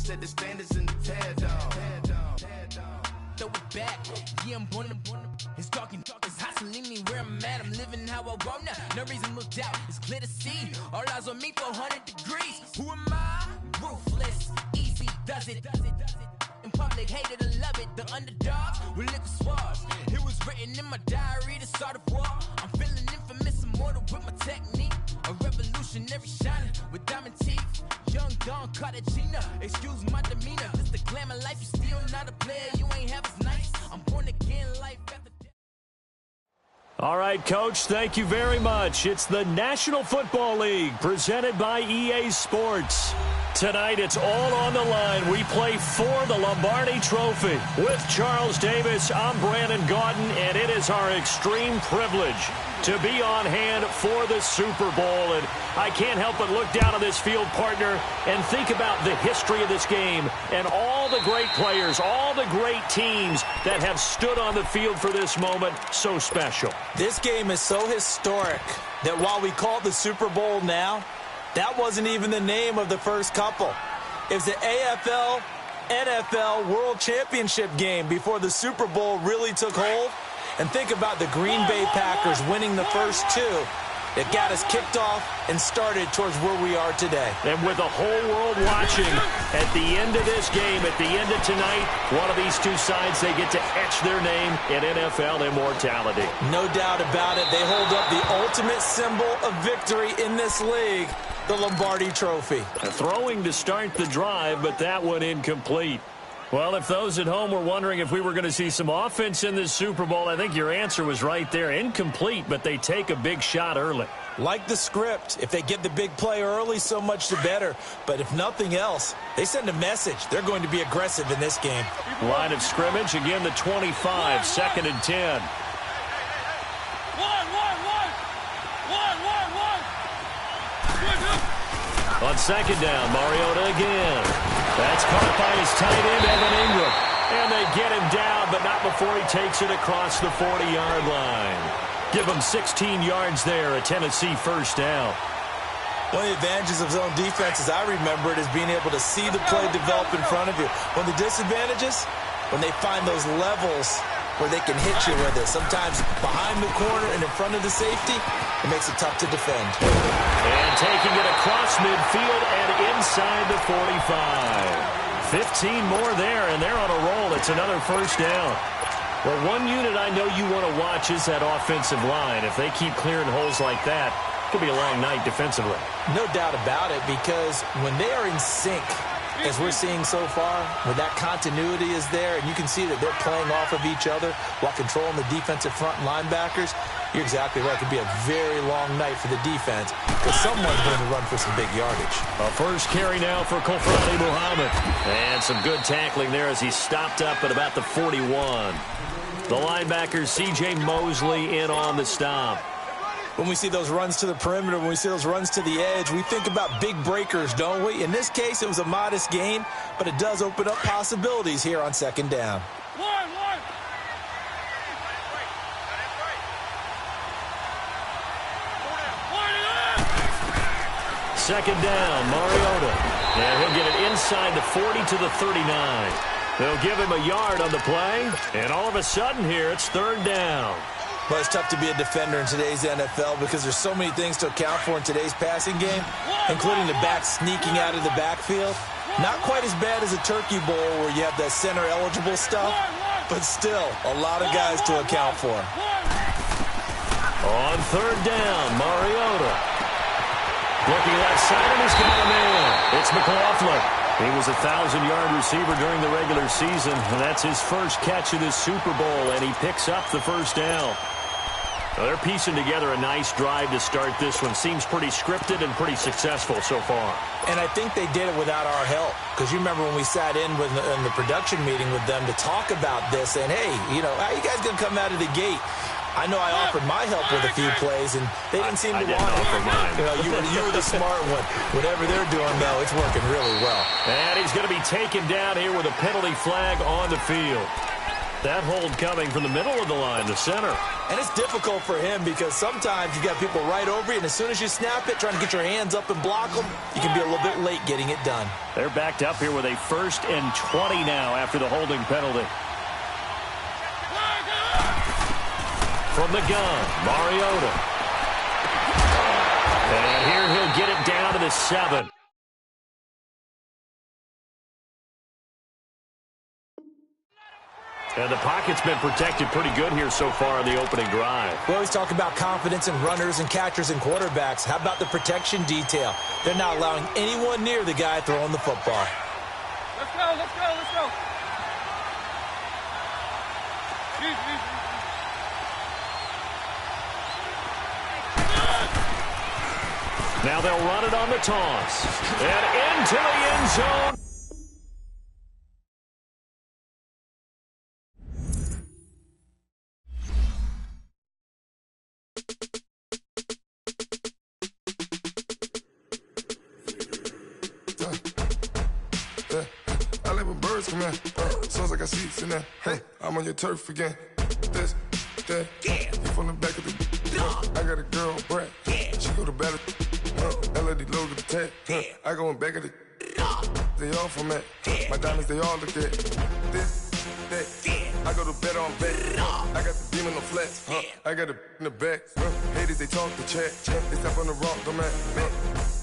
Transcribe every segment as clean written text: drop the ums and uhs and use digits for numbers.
said the standards in the tear down. Throw it back, yeah, I'm born to. It's dark and dark, it's hot, so leave me where I'm at. I'm living how I want now. No reason to look out, it's clear to see. All eyes on me for 100 degrees. Who am I? Ruthless, easy, does it. In public, hated or love it. The underdogs with liquor swabs. It was written in my diary to start a war. I'm feeling infamous, immortal with my technique. A revolutionary shining with diamond teeth. Young Don Cartagena, excuse my demeanor. This the glamour life, you still not a player. You ain't half as nice. I'm born again, life after death. All right, Coach, thank you very much. It's the National Football League presented by EA Sports. Tonight, it's all on the line. We play for the Lombardi Trophy. With Charles Davis, I'm Brandon Gaudin, and it is our extreme privilege to be on hand for the Super Bowl. And I can't help but look down on this field, partner, and think about the history of this game and all the great players, all the great teams that have stood on the field for this moment. So special. This game is so historic that while we call it the Super Bowl now, that wasn't even the name of the first couple. It was the AFL, NFL World Championship game before the Super Bowl really took hold. And think about the Green Bay Packers winning the first two. It got us kicked off and started towards where we are today. And with the whole world watching, at the end of this game, at the end of tonight, one of these two sides, they get to etch their name in NFL immortality. No doubt about it. They hold up the ultimate symbol of victory in this league, the Lombardi Trophy. Throwing to start the drive, but that one incomplete. Well, if those at home were wondering if we were going to see some offense in this Super Bowl, I think your answer was right there. Incomplete, but they take a big shot early. Like the script, if they get the big play early, so much the better. But if nothing else, they send a message. They're going to be aggressive in this game. Line of scrimmage, again the 25, second and 10. On second down, Mariota again. That's caught by his tight end, Evan Ingram. And they get him down, but not before he takes it across the 40-yard line. Give him 16 yards there, a Tennessee first down. One of the advantages of zone defense, as I remember it, is being able to see the play develop in front of you. One of the disadvantages, when they find those levels where they can hit you with it. Sometimes behind the corner and in front of the safety, it makes it tough to defend. And taking it across midfield and inside the 45. 15 more there, and they're on a roll. It's another first down. Well, one unit I know you want to watch is that offensive line. If they keep clearing holes like that, it could be a long night defensively. No doubt about it, because when they are in sync, as we're seeing so far, where that continuity is there, and you can see that they're playing off of each other while controlling the defensive front linebackers, you're exactly right. It could be a very long night for the defense because someone's going to run for some big yardage. A first carry now for Kofrani Muhammad. And some good tackling there as he stopped up at about the 41. The linebacker, C.J. Mosley, in on the stop. When we see those runs to the perimeter, when we see those runs to the edge, we think about big breakers, don't we? In this case, it was a modest gain, but it does open up possibilities here on second down. Second down, Mariota. And he'll get it inside the 40 to the 39. They'll give him a yard on the play, and all of a sudden here, it's third down. Well, it's tough to be a defender in today's NFL because there's so many things to account for in today's passing game, including the back sneaking out of the backfield. Not quite as bad as a Turkey Bowl where you have that center-eligible stuff, but still a lot of guys to account for. On third down, Mariota. Looking left side, and he's got a man. It's McLaughlin. He was a 1,000-yard receiver during the regular season, and that's his first catch of this Super Bowl, and he picks up the first down. Now they're piecing together a nice drive to start this one. Seems pretty scripted and pretty successful so far. And I think they did it without our help, because you remember when we sat in the production meeting with them to talk about this, and hey, you know, how you guys going to come out of the gate? I know I offered my help with a few plays, and they didn't seem to want it. You know, you were the smart one. Whatever they're doing, though, it's working really well. And he's going to be taken down here with a penalty flag on the field. That hold coming from the middle of the line, the center. And it's difficult for him because sometimes you got people right over you, and as soon as you snap it, trying to get your hands up and block them, you can be a little bit late getting it done. They're backed up here with a 1st and 20 now after the holding penalty. From the gun, Mariota. And here he'll get it down to the 7. And the pocket's been protected pretty good here so far in the opening drive. We always talk about confidence in runners and catchers and quarterbacks. How about the protection detail? They're not allowing anyone near the guy throwing the football. Let's go, let's go, let's go. Now they'll run it on the toss. And into the end zone. I like when birds come in. Sounds like I seats in there. Hey, I'm on your turf again. This, that, you from the back of the. I got a girl, Brad. She go to battle. LED logo the tag. I go in back of the. They all from that. My diamonds, they all look at. This, that. I go to bed on bed. I got the beam on the flats. I got it in the back. Haters, they talk the chat. They step on the rock, the man.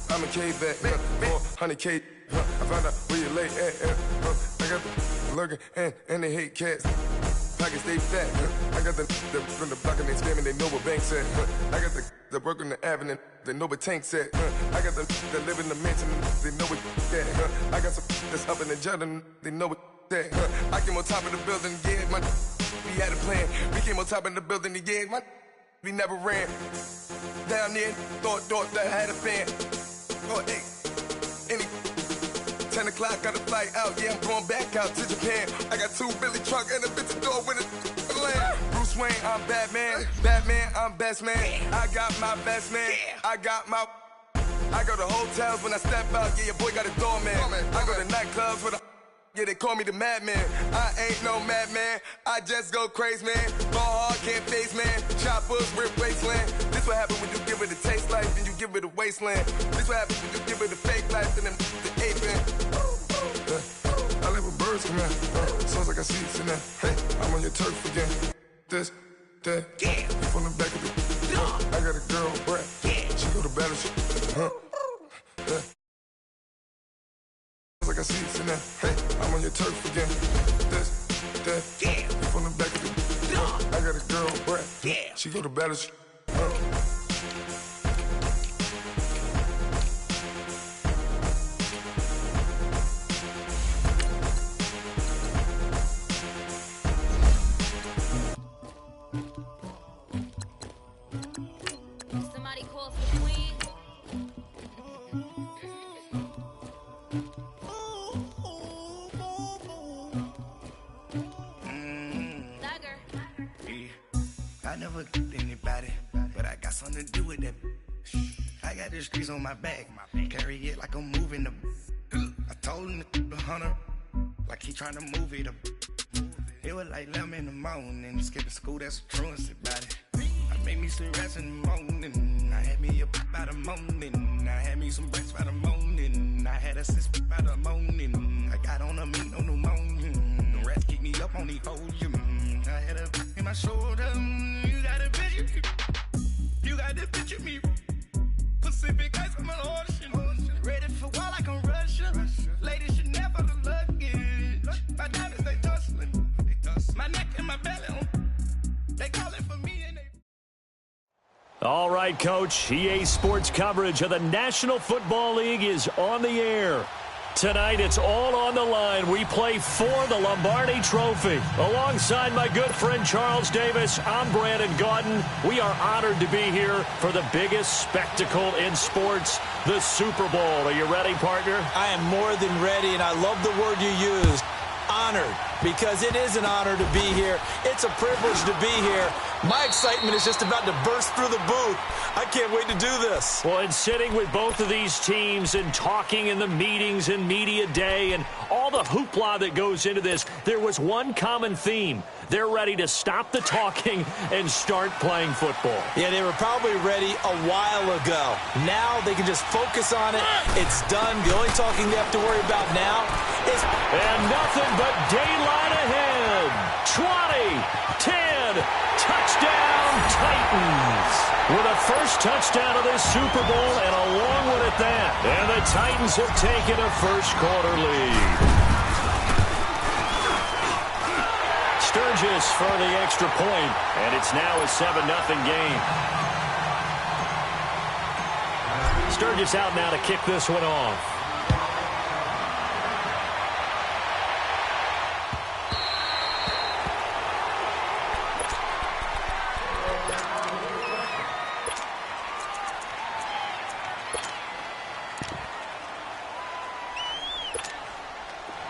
I'm a K-back. 400K. I found out where you lay at. I got the lurking and they hate cats. Pockets stay fat. I got the from the block and they scamming, they know what banks at. I got the work on the avenue, they know what tanks at. I got the live in the mansion, they know what that. I got some that's up in the jungle, they know what that. I came on top of the building, yeah, we had a plan. We came on top of the building, yeah, we never ran. Down there, thought that had a fan. Oh, hey, 10 o'clock, got a flight out, yeah, I'm going back out to Japan. I got 2 Billy truck and a bitch door with a land. Bruce Wayne, I'm Batman. Batman, I'm best man. I got my best man. I got my. I go to hotels when I step out, yeah, your boy got a doorman. I go to nightclubs with a. Yeah, they call me the madman. I ain't no madman. I just go crazy, man. Ball hard, can't face, man. Choppers, rip wasteland. This what happen when you give it a taste life and you give it a wasteland. This what happen when you give it a fake life and then the aping. I like when birds come in. Sounds like I seats in there. Hey, I'm on your turf again. This, that, you from the back of the. I got a girl, Brad. She go to battle. Like I see it's in there. Hey, I'm on your turf again. This, that, you from the back of the. I got a girl, Brad. She go to battle. Somebody calls the queen. I never anybody, but I got something to do with that. I got the streets on my back, carry it like I'm moving the. I told him the hunter, like he trying to move it up. It was like 11 in the morning, skipping school, that's a truancy about it. I made me some rest in the morning, I had me up by the morning, I had me some breaks by the morning, I had a sis by the morning, I got on a meat, no pneumonia, the rats keep me up on the podium, I had a in my shoulder, you got a picture, you got this picture me, Pacific ice on my ocean, ready for war like I'm Russia, ladies should never the luggage, my diamonds they tussling, my neck and my belly, they calling for me and they. All right, Coach. EA Sports coverage of the National Football League is on the air. Tonight, it's all on the line. We play for the Lombardi Trophy. Alongside my good friend Charles Davis, I'm Brandon Gaudin. We are honored to be here for the biggest spectacle in sports, the Super Bowl. Are you ready, partner? I am more than ready, and I love the word you used, honored. because it is an honor to be here. It's a privilege to be here. My excitement is just about to burst through the booth. I can't wait to do this. Well, and sitting with both of these teams and talking in the meetings and media day and all the hoopla that goes into this, there was one common theme. They're ready to stop the talking and start playing football. Yeah, they were probably ready a while ago. Now they can just focus on it. It's done. The only talking they have to worry about now is... And nothing but daylight ahead. 20, 10, touchdown Titans. With a first touchdown of this Super Bowl and a long one at that. And the Titans have taken a first-quarter lead. Sturgis for the extra point, and it's now a 7-0 game. Sturgis out now to kick this one off.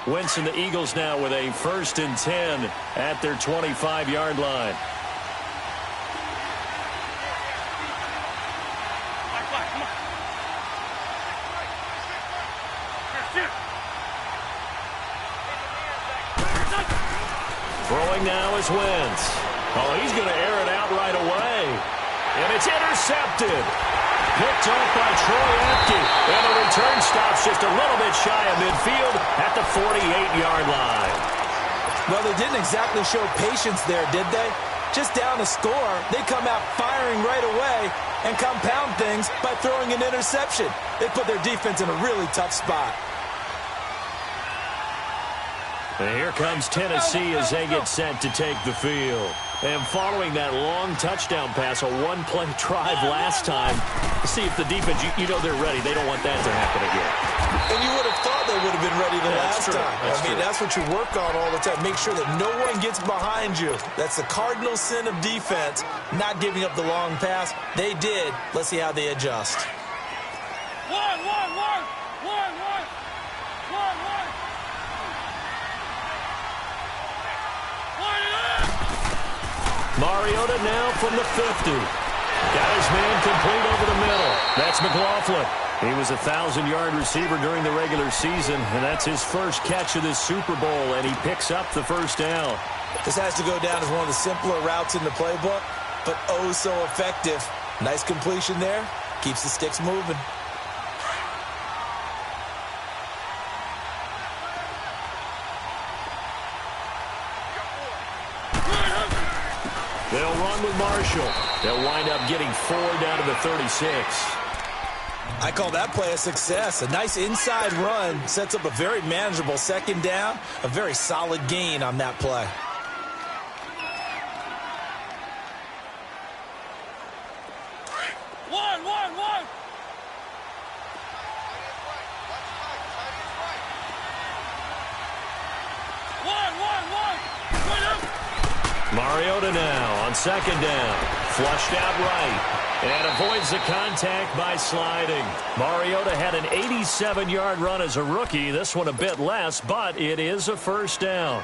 Wentz and the Eagles now with a 1st and 10 at their 25-yard line. Throwing now is Wentz. Oh, he's going to air it out right away. And it's intercepted. Picked off by Troy Apke. And the return stops just a little bit shy of midfield at the 48-yard line. Well, they didn't exactly show patience there, did they? Just down a score, they come out firing right away and compound things by throwing an interception. They put their defense in a really tough spot. And here comes Tennessee as they get set to take the field. And following that long touchdown pass, a one-play drive last time, see if the defense, you know they're ready. They don't want that to happen again. And you would have thought they would have been ready the last time. That's what you work on all the time. Make sure that no one gets behind you. That's the cardinal sin of defense, not giving up the long pass. They did. Let's see how they adjust. One. Mariota now from the 50. Got his man complete over the middle. That's McLaughlin. He was a 1,000-yard receiver during the regular season, and that's his first catch of this Super Bowl, and he picks up the first down. This has to go down as one of the simpler routes in the playbook, but oh so effective. Nice completion there. Keeps the sticks moving. They'll run with Marshall. They'll wind up getting 4 down to the 36. I call that play a success. A nice inside run sets up a very manageable second down. A very solid gain on that play. One. Mariota now on second down. Flushed out right. And avoids the contact by sliding. Mariota had an 87-yard run as a rookie. This one a bit less, but it is a first down.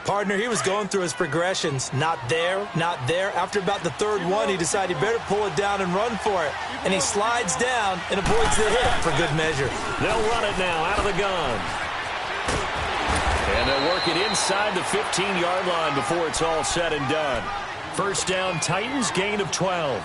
Partner, he was going through his progressions. Not there, not there. After about the third one, he decided he better pull it down and run for it. And he slides down and avoids the hit for good measure. They'll run it now out of the gun. And they'll work it inside the 15-yard line before it's all said and done. First down, Titans, gain of 12.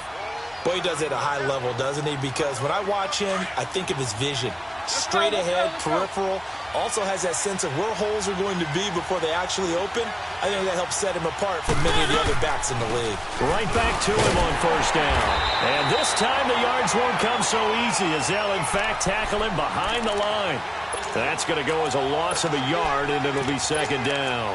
Boy, he does it at a high level, doesn't he? Because when I watch him, I think of his vision. Straight ahead, peripheral. Also has that sense of where holes are going to be before they actually open. I think that helps set him apart from many of the other backs in the league. Right back to him on first down. And this time the yards won't come so easy as they'll, in fact, tackle him behind the line. That's going to go as a loss of a yard, and it'll be second down.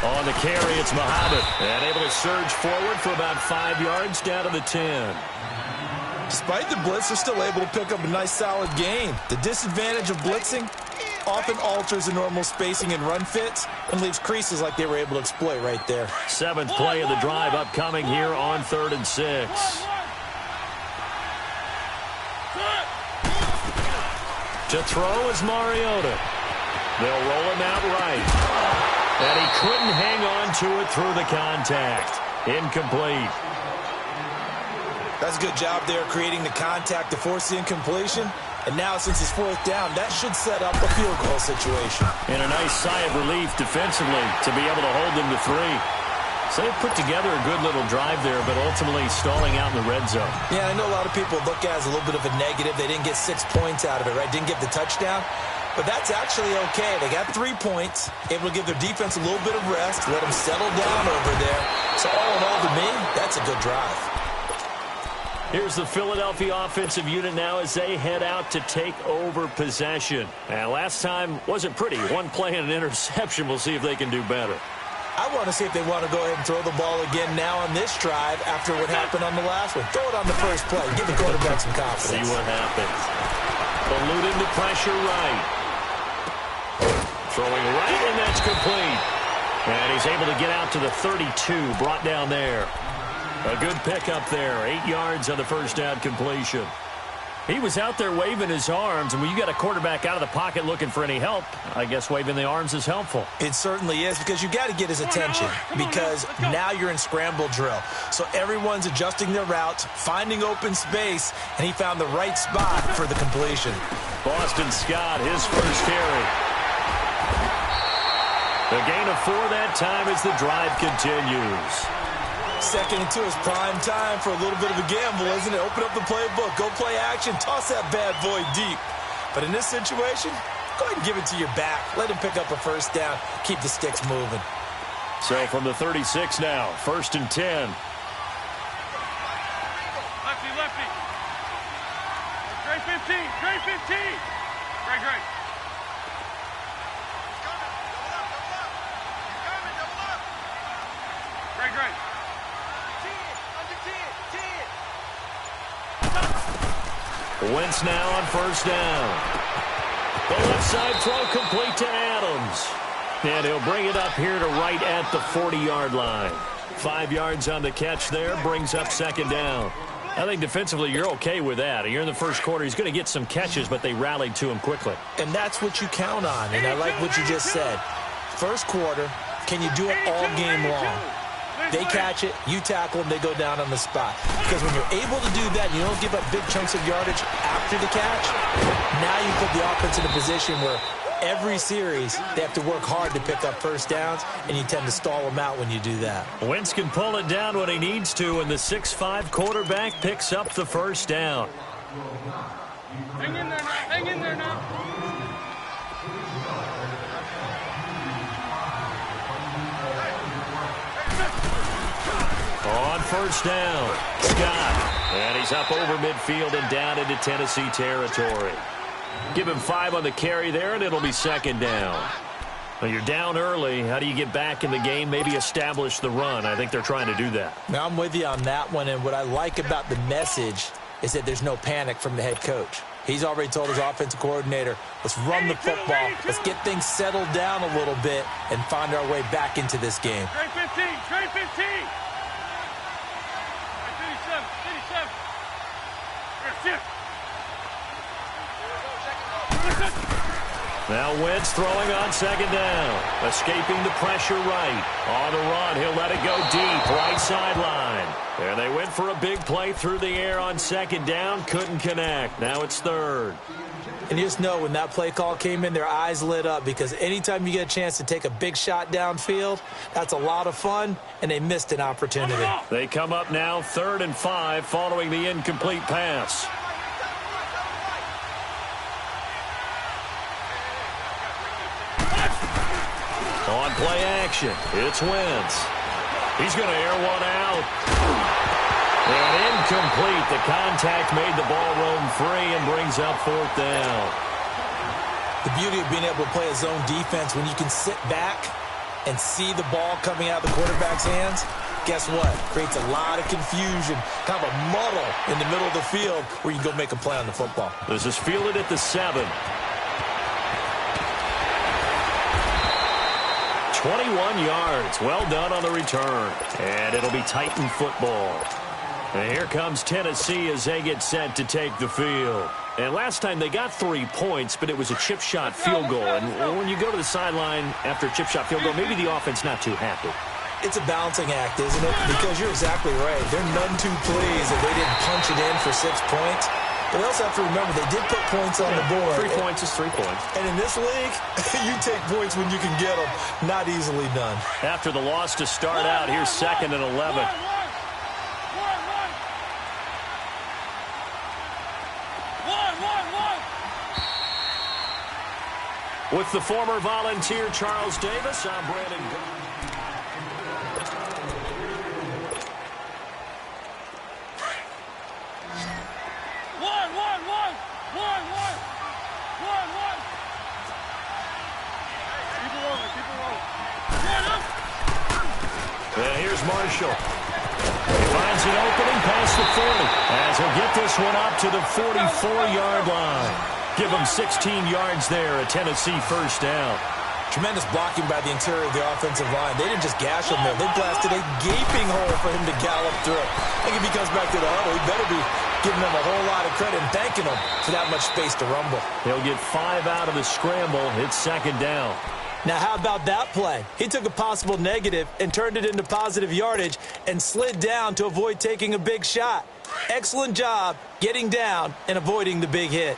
On the carry, it's Muhammad. And able to surge forward for about 5 yards down to the 10. Despite the blitz, they're still able to pick up a nice solid gain. The disadvantage of blitzing, often alters the normal spacing and run fits and leaves creases like they were able to exploit right there. 7th play of the drive upcoming here on 3rd and 6. To throw is Mariota. They'll roll him out right. And he couldn't hang on to it through the contact. Incomplete. That's a good job there creating the contact to force the incompletion. And now, since it's 4th down, that should set up a field goal situation. And a nice sigh of relief defensively to be able to hold them to 3. So they've put together a good little drive there, but ultimately stalling out in the red zone. Yeah, I know a lot of people look at it as a little bit of a negative. They didn't get 6 points out of it, right? Didn't get the touchdown. But that's actually okay. They got 3 points, able to give their defense a little bit of rest, let them settle down over there. So all in all, to me, that's a good drive. Here's the Philadelphia offensive unit now as they head out to take over possession. And last time wasn't pretty. 1 play and an interception. We'll see if they can do better. I want to see if they want to go ahead and throw the ball again now on this drive after what happened on the last one. Throw it on the first play. Give the quarterback some confidence. See what happens. Elude into pressure right. Throwing right, and that's complete. And he's able to get out to the 32, brought down there. A good pickup there. 8 yards on the first down completion. He was out there waving his arms, and when you got a quarterback out of the pocket looking for any help, I guess waving the arms is helpful. It certainly is, because you got to get his attention, because now you're in scramble drill. So everyone's adjusting their routes, finding open space, and he found the right spot for the completion. Boston Scott, his first carry. The gain of 4 that time as the drive continues. 2nd and 2 is prime time for a little bit of a gamble, isn't it? Open up the playbook, go play action, toss that bad boy deep. But in this situation, go ahead and give it to your back. Let him pick up a first down, keep the sticks moving. So from the 36 now, 1st and 10. Lefty, lefty. Great 15, great 15. Great, great. Great, great. Wentz now on 1st down. The left side throw complete to Adams. And he'll bring it up here to right at the 40-yard line. 5 yards on the catch there, brings up 2nd down. I think defensively you're okay with that. You're in the first quarter. He's going to get some catches, but they rallied to him quickly. And that's what you count on, and I like what you just said. First quarter, can you do it all game long? They catch it, you tackle them, they go down on the spot. Because when you're able to do that, you don't give up big chunks of yardage after the catch. Now you put the offense in a position where every series they have to work hard to pick up first downs, and you tend to stall them out when you do that. Wentz can pull it down when he needs to, and the 6'5" quarterback picks up the first down. Hang in there now, hang in there now. On 1st down, Scott. And he's up over midfield and down into Tennessee territory. Give him 5 on the carry there, and it'll be 2nd down. Well, you're down early. How do you get back in the game, maybe establish the run? I think they're trying to do that. Now, I'm with you on that one, and what I like about the message is that there's no panic from the head coach. He's already told his offensive coordinator, let's run the football, let's get things settled down a little bit and find our way back into this game. Trade 15, trade 15. 57. Now Wentz throwing on 2nd down. Escaping the pressure right. On the run, he'll let it go deep. Right sideline. And they went for a big play through the air on 2nd down. Couldn't connect. Now it's 3rd. And you just know when that play call came in, their eyes lit up, because anytime you get a chance to take a big shot downfield, that's a lot of fun, and they missed an opportunity. They come up now 3rd and 5 following the incomplete pass. On play action, it's Wentz. He's going to air one out. And incomplete. The contact made the ball roam free and brings up 4th down. The beauty of being able to play a zone defense, when you can sit back and see the ball coming out of the quarterback's hands, guess what? Creates a lot of confusion, kind of a muddle in the middle of the field where you can go make a play on the football. This is fielded at the 7. 21 yards. Well done on the return. And it'll be Titan football. And here comes Tennessee as they get set to take the field. And last time they got 3 points, but it was a chip shot field goal. And when you go to the sideline after a chip shot field goal, maybe the offense not too happy. It's a balancing act, isn't it? Because you're exactly right. They're none too pleased that they didn't punch it in for 6 points. But they also have to remember they did put points on the board. 3 points is 3 points. And in this league, you take points when you can get them. Not easily done. After the loss to start out, here's 2nd and 11. With the former Volunteer Charles Davis, I'm Brandon. And here's Marshall. He finds an opening past the 40. As he'll get this one up to the 44-yard line. Give them 16 yards there, a Tennessee first down. Tremendous blocking by the interior of the offensive line. They didn't just gash him there. They blasted a gaping hole for him to gallop through. I think if he comes back to the huddle, he better be giving them a whole lot of credit and thanking them for that much space to rumble. He'll get 5 out of the scramble. It's 2nd down. Now, how about that play? He took a possible negative and turned it into positive yardage and slid down to avoid taking a big shot. Excellent job getting down and avoiding the big hit.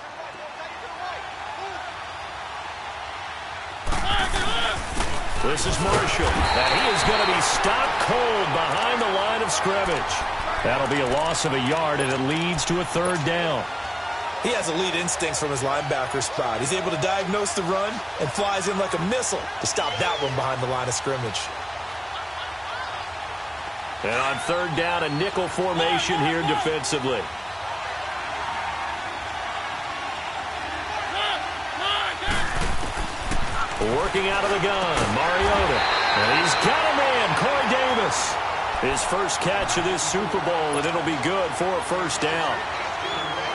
This is Marshall, and he is going to be stopped cold behind the line of scrimmage. That'll be a loss of a yard, and it leads to a 3rd down. He has elite instincts from his linebacker spot. He's able to diagnose the run and flies in like a missile to stop that one behind the line of scrimmage. And on 3rd down, a nickel formation here defensively. Working out of the gun, Mariota. And he's got a man, Corey Davis. His first catch of this Super Bowl, and it'll be good for a first down.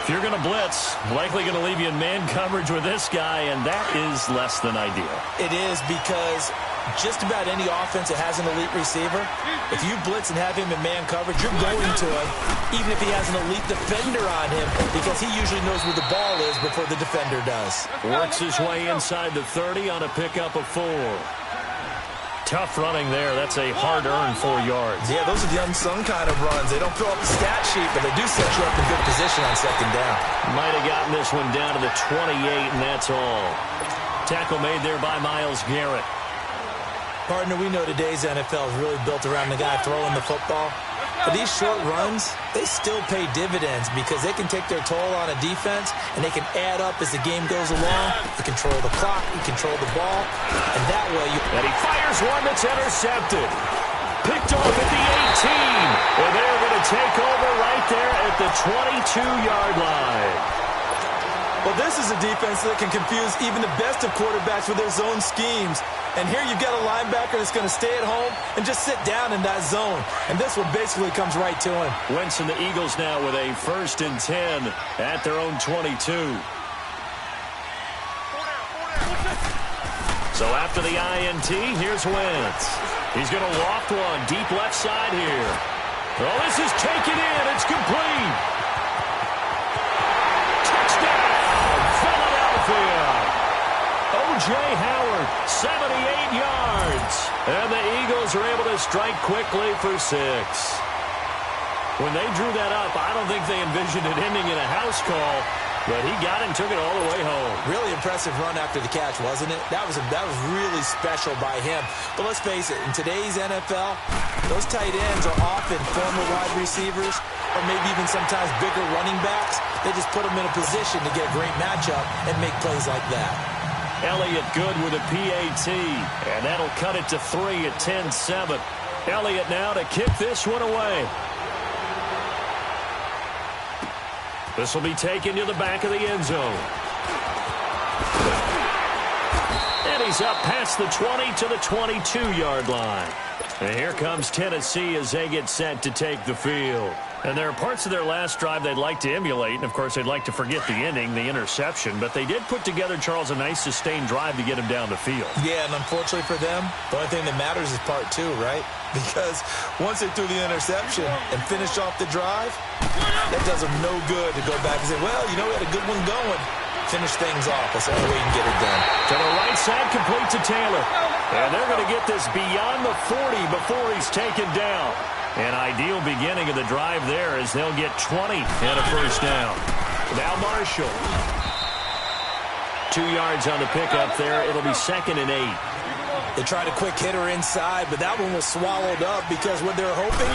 If you're going to blitz, likely going to leave you in man coverage with this guy, and that is less than ideal. It is because just about any offense that has an elite receiver, if you blitz and have him in man coverage, you're going to him, even if he has an elite defender on him, because he usually knows where the ball is before the defender does. Works his way inside the 30 on a pickup of 4. Tough running there. That's a hard-earned 4 yards. Yeah, those are the unsung kind of runs. They don't fill up the stat sheet, but they do set you up in good position on 2nd down. Might have gotten this one down to the 28, and that's all. Tackle made there by Myles Garrett. Partner, we know today's NFL is really built around the guy throwing the football. But these short runs, they still pay dividends because they can take their toll on a defense, and they can add up as the game goes along. You control the clock, you control the ball, and that way you... And he fires one that's intercepted. Picked off at the 18. And they're going to take over right there at the 22-yard line. Well, this is a defense that can confuse even the best of quarterbacks with their zone schemes. And here you've got a linebacker that's going to stay at home and just sit down in that zone. And this one basically comes right to him. Wentz and the Eagles now with a 1st and 10 at their own 22. So after the INT, here's Wentz. He's going to loft one deep left side here. Oh, this is taken in. It's complete. Touchdown, Philadelphia. O.J. Howard, 78 yards. And the Eagles are able to strike quickly for 6. When they drew that up, I don't think they envisioned it ending in a house call, but he got it and took it all the way home. Really impressive run after the catch, wasn't it? That was really special by him. But let's face it, in today's NFL, those tight ends are often former wide receivers or maybe even sometimes bigger running backs. They just put them in a position to get a great matchup and make plays like that. Elliott good with a PAT, and that'll cut it to 3 at 10-7. Elliott now to kick this one away. This will be taken to the back of the end zone. And he's up past the 20 to the 22-yard line. And here comes Tennessee as they get set to take the field. And there are parts of their last drive they'd like to emulate. And, of course, they'd like to forget the inning, the interception. But they did put together, Charles, a nice sustained drive to get him down the field. Yeah, and unfortunately for them, the only thing that matters is part 2, right? Because once they threw the interception and finished off the drive, that does them no good to go back and say, well, you know, we had a good one going. Finish things off. That's the only way you can get it done. To the right side, complete to Taylor. And they're going to get this beyond the 40 before he's taken down. An ideal beginning of the drive there as they'll get 20 and a first down. Now Marshall. 2 yards on the pickup there. It'll be 2nd and 8. They tried a quick hitter inside, but that one was swallowed up because what they're hoping,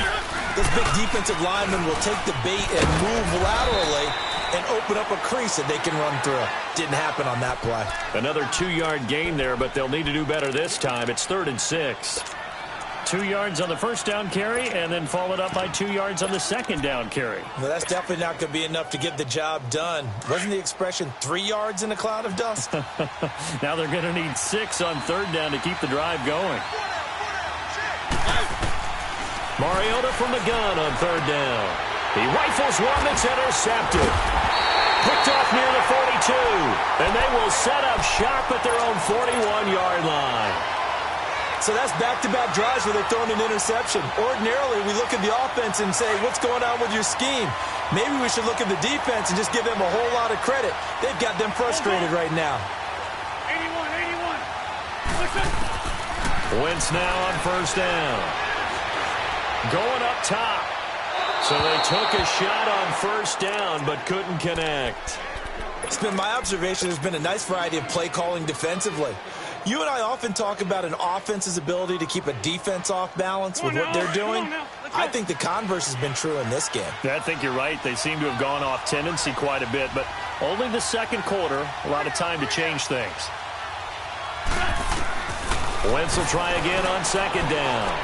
this big defensive lineman will take the bait and move laterally and open up a crease that they can run through. Didn't happen on that play. Another 2-yard gain there, but they'll need to do better this time. It's 3rd and 6. 2 yards on the first down carry, and then followed up by 2 yards on the second down carry. Well, that's definitely not going to be enough to get the job done. Wasn't the expression 3 yards in a cloud of dust? Now they're going to need 6 on 3rd down to keep the drive going. Mariota from the gun on 3rd down. He rifles one that's intercepted. Picked off near the 42, and they will set up shop at their own 41-yard line. So that's back-to-back drives where they're throwing an interception. Ordinarily, we look at the offense and say, what's going on with your scheme? Maybe we should look at the defense and just give them a whole lot of credit. They've got them frustrated right now. 81. Wentz now on 1st down. Going up top. So they took a shot on 1st down but couldn't connect. It's been my observation there's been a nice variety of play calling defensively. You and I often talk about an offense's ability to keep a defense off balance with what they're doing. I think the converse has been true in this game. I think you're right. They seem to have gone off tendency quite a bit, but only the second quarter, a lot of time to change things. Wentz will try again on 2nd down.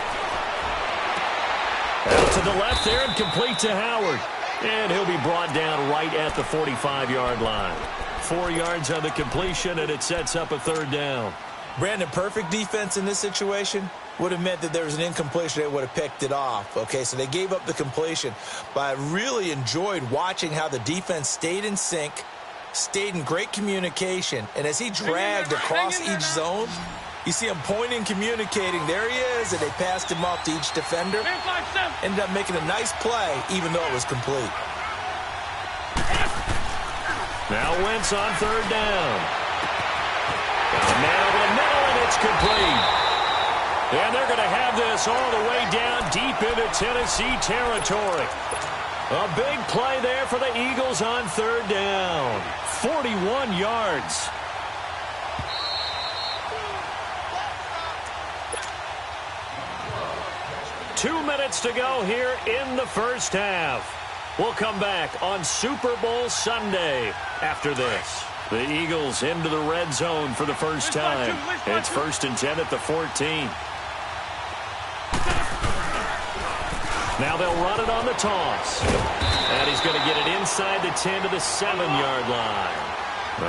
Out to the left there and complete to Howard. And he'll be brought down right at the 45-yard line. 4 yards on the completion, and it sets up a 3rd down. Brandon, perfect defense in this situation would have meant that there was an incompletion. They would have picked it off. Okay, so they gave up the completion. But I really enjoyed watching how the defense stayed in sync, stayed in great communication. And as he dragged across each zone, you see him pointing, communicating. There he is, and they passed him off to each defender. Ended up making a nice play, even though it was complete. Now Wentz on 3rd down. Got a man over the middle, and it's complete. And they're going to have this all the way down deep into Tennessee territory. A big play there for the Eagles on 3rd down. 41 yards. Two minutes to go here in the first half. We'll come back on Super Bowl Sunday after this. The Eagles into the red zone for the first time. It's 1st and 10 at the 14. Now they'll run it on the toss. And he's going to get it inside the 10 to the 7-yard line.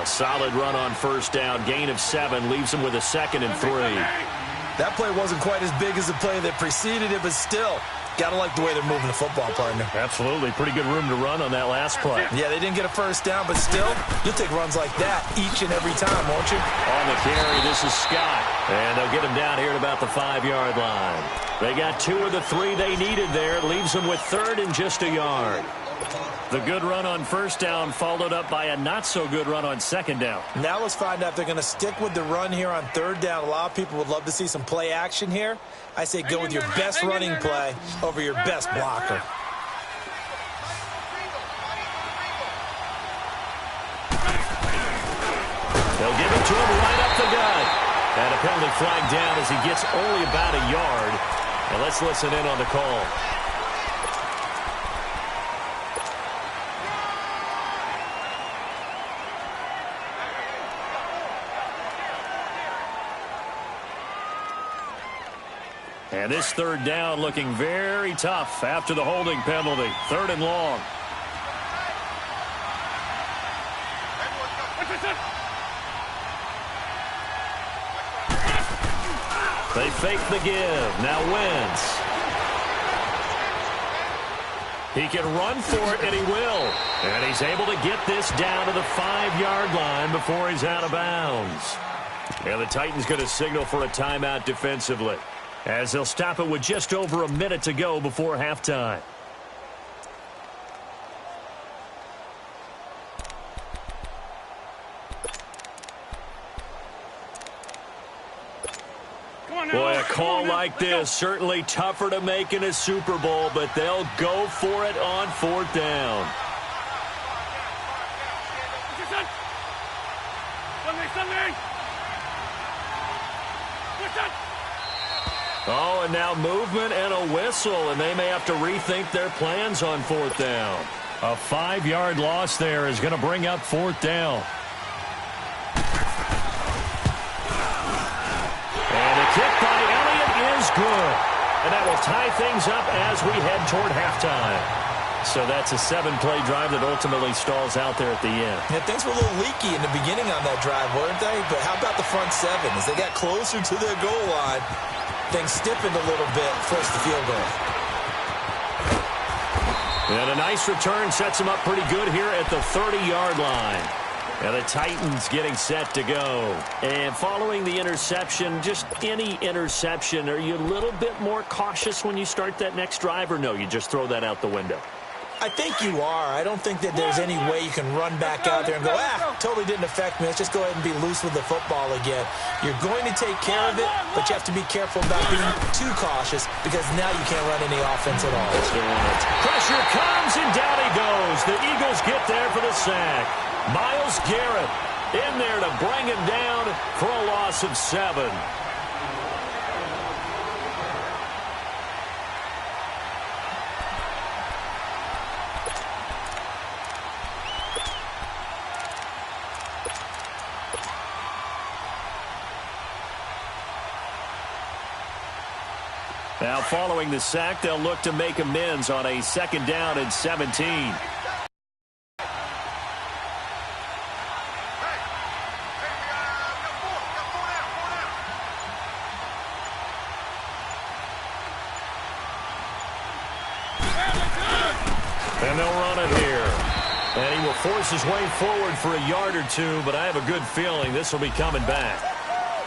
A solid run on 1st down. Gain of 7 leaves him with a 2nd and 3. That play wasn't quite as big as the play that preceded it, but still, got to like the way they're moving the football, partner. Absolutely. Pretty good room to run on that last play. Yeah, they didn't get a 1st down, but still, you'll take runs like that each and every time, won't you? On the carry, this is Scott. And they'll get him down here at about the 5-yard line. They got 2 of the 3 they needed there. Leaves them with 3rd and just a yard. The good run on 1st down followed up by a not-so-good run on 2nd down. Now let's find out if they're going to stick with the run here on 3rd down. A lot of people would love to see some play action here. I say go with your best running play over your best blocker. They'll give it to him right up the gut. And a penalty flag down as he gets only about a yard. And let's listen in on the call. And this 3rd down looking very tough after the holding penalty. 3rd and long. They fake the give. Now Wentz. He can run for it, and he will. And he's able to get this down to the 5-yard line before he's out of bounds. And the Titans going to signal for a timeout defensively, as they'll stop it with just over a minute to go before halftime. Boy, a call like this, certainly tougher to make in a Super Bowl, but they'll go for it on 4th down. Oh, and now movement and a whistle, and they may have to rethink their plans on 4th down. A 5-yard loss there is going to bring up 4th down. Kick by Elliott is good. And that will tie things up as we head toward halftime. So that's a 7-play drive that ultimately stalls out there at the end. Yeah, things were a little leaky in the beginning on that drive, weren't they? But how about the front 7? As they got closer to their goal line, things stiffened a little bit, forced the field goal. And a nice return sets them up pretty good here at the 30-yard line. And the Titans getting set to go. And following the interception, just any interception, are you a little bit more cautious when you start that next drive, or no, you just throw that out the window? I think you are. I don't think that there's any way you can run back out there and go, totally didn't affect me. Let's just go ahead and be loose with the football again. You're going to take care of it, but you have to be careful about being too cautious, because now you can't run any offense at all. Pressure comes, and down he goes. The Eagles get there for the sack. Myles Garrett in there to bring him down for a loss of 7. Now following the sack, they'll look to make amends on a 2nd down and 17. And they'll run it here. And he will force his way forward for a yard or 2, but I have a good feeling this will be coming back.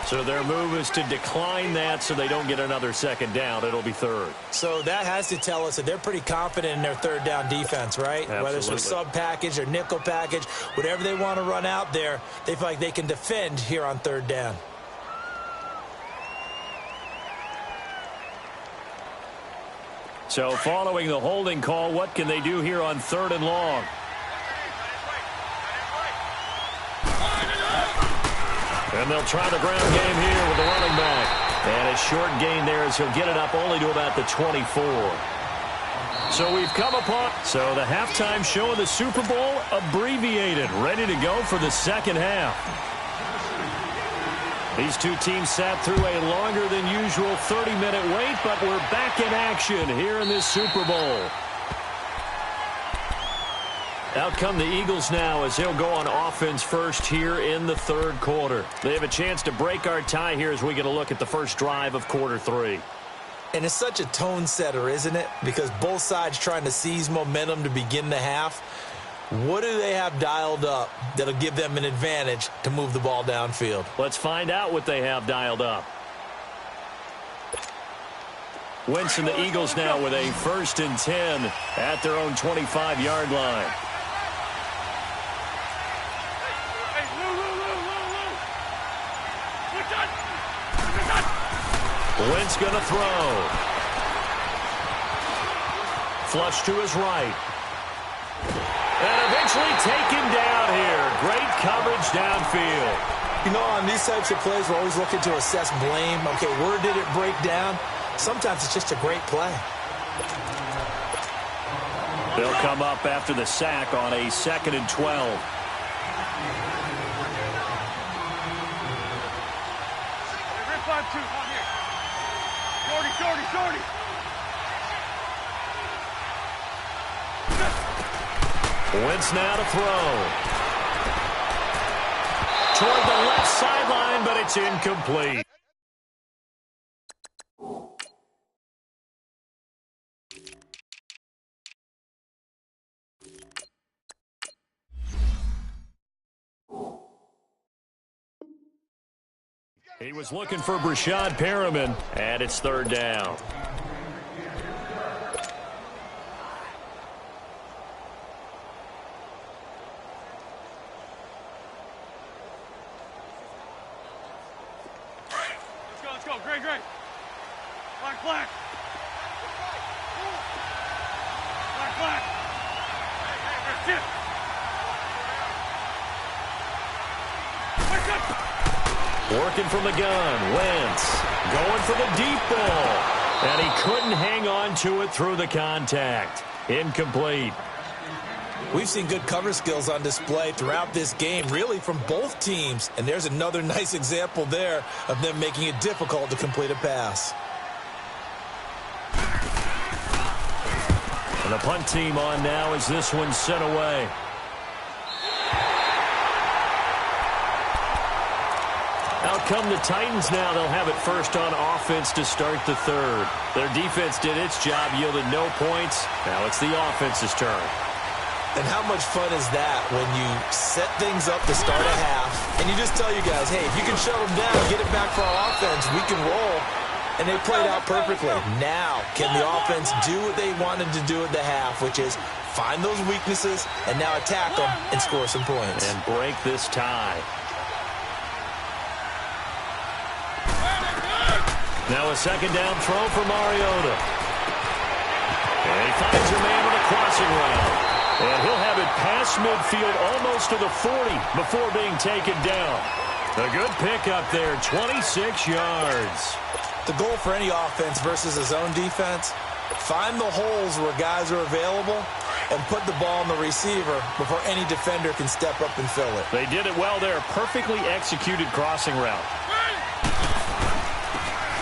So their move is to decline that so they don't get another 2nd down. It'll be 3rd. So that has to tell us that they're pretty confident in their 3rd down defense, right? Absolutely. Whether it's a sub package or nickel package, whatever they want to run out there, they feel like they can defend here on 3rd down. So following the holding call, what can they do here on 3rd and long? And they'll try the ground game here with the running back. And a short gain there as he'll get it up only to about the 24. So we've come upon. So the halftime show of the Super Bowl abbreviated, ready to go for the 2nd half. These two teams sat through a longer than usual 30-minute wait, but we're back in action here in this Super Bowl. Out come the Eagles now as they'll go on offense first here in the 3rd quarter. They have a chance to break our tie here as we get a look at the first drive of quarter 3. And it's such a tone setter, isn't it? Because both sides trying to seize momentum to begin the half. What do they have dialed up that'll give them an advantage to move the ball downfield? Let's find out what they have dialed up. Wentz and the Eagles now with a 1st and 10 at their own 25-yard line. Wentz going to throw. Flush to his right. And eventually taken down here. Great coverage downfield. You know, on these types of plays, we're always looking to assess blame. Okay, where did it break down? Sometimes it's just a great play. They'll come up after the sack on a 2nd and 12. Shorty. Wentz now to throw. Toward the left sideline, but it's incomplete. He was looking for Brashad Perriman, and it's third down. Let's go. Great. Black. Black. Hey, Working from the gun, Wentz going for the deep ball, and he couldn't hang on to it through the contact. Incomplete. We've seen good cover skills on display throughout this game, really from both teams, and there's another nice example there of them making it difficult to complete a pass. And the punt team on now as this one's sent away. Out come the Titans now. They'll have it first on offense to start the third. Their defense did its job, yielded no points. Now it's the offense's turn. And how much fun is that when you set things up to start a half, and you just tell you guys, hey, if you can shut them down, get it back for our offense, we can roll. And they played out perfectly. Now, can the offense do what they wanted to do at the half, which is find those weaknesses and now attack them and score some points. And break this tie. Now a second down throw for Mariota. And he finds a man on a crossing route. And he'll have it past midfield almost to the 40 before being taken down. A good pickup there, 26 yards. The goal for any offense versus a zone defense, find the holes where guys are available and put the ball on the receiver before any defender can step up and fill it. They did it well there. Perfectly executed crossing route.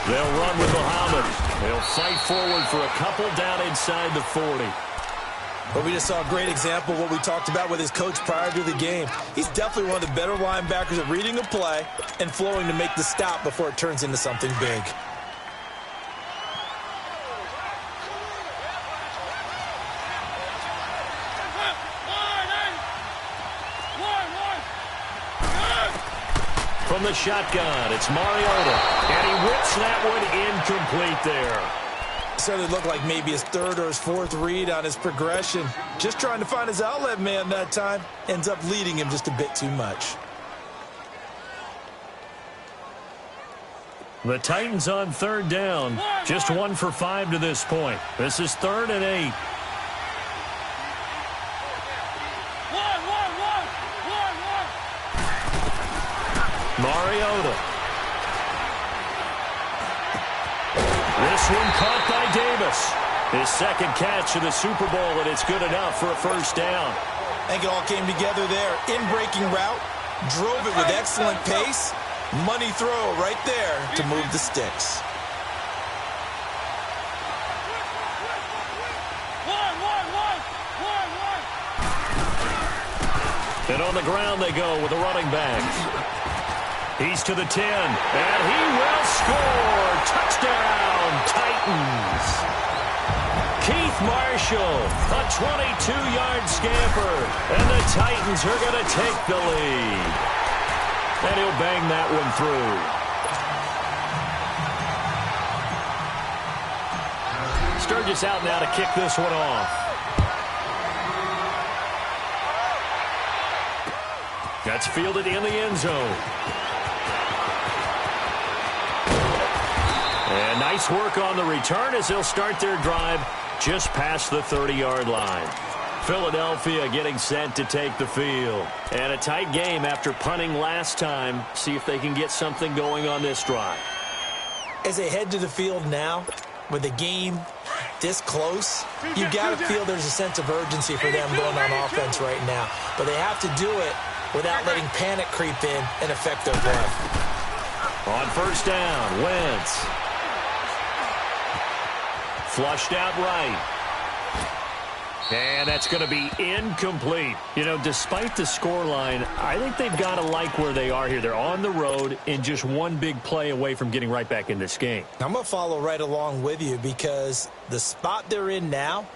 They'll run with Muhammad. They'll fight forward for a couple down inside the 40. But we just saw a great example of what we talked about with his coach prior to the game. He's definitely one of the better linebackers at reading a play and flowing to make the stop before it turns into something big. From the shotgun, it's Mariota. And he whips that one incomplete there. Certainly looked like maybe his third or his fourth read on his progression. Just trying to find his outlet man that time. Ends up leading him just a bit too much. The Titans on third down. Just 1 for 5 to this point. This is 3rd and 8. Mariota. This one caught by Davis. His second catch of the Super Bowl, and it's good enough for a first down. I think it all came together there. In-breaking route, drove it with excellent pace. Money throw right there to move the sticks. And on the ground they go with the running back. He's to the 10, and he will score. Touchdown, Titans. Keith Marshall, a 22-yard scamper, and the Titans are going to take the lead. And he'll bang that one through. Sturgis out now to kick this one off. That's fielded in the end zone. And nice work on the return as they'll start their drive just past the 30-yard line. Philadelphia getting set to take the field. And a tight game after punting last time. See if they can get something going on this drive. As they head to the field now, with the game this close, you got to feel there's a sense of urgency for them going on offense right now. But they have to do it without letting panic creep in and affect their play. On first down, Wentz. Flushed out right. And that's going to be incomplete. You know, despite the scoreline, I think they've got to like where they are here. They're on the road and just one big play away from getting right back in this game. I'm going to follow right along with you because the spot they're in now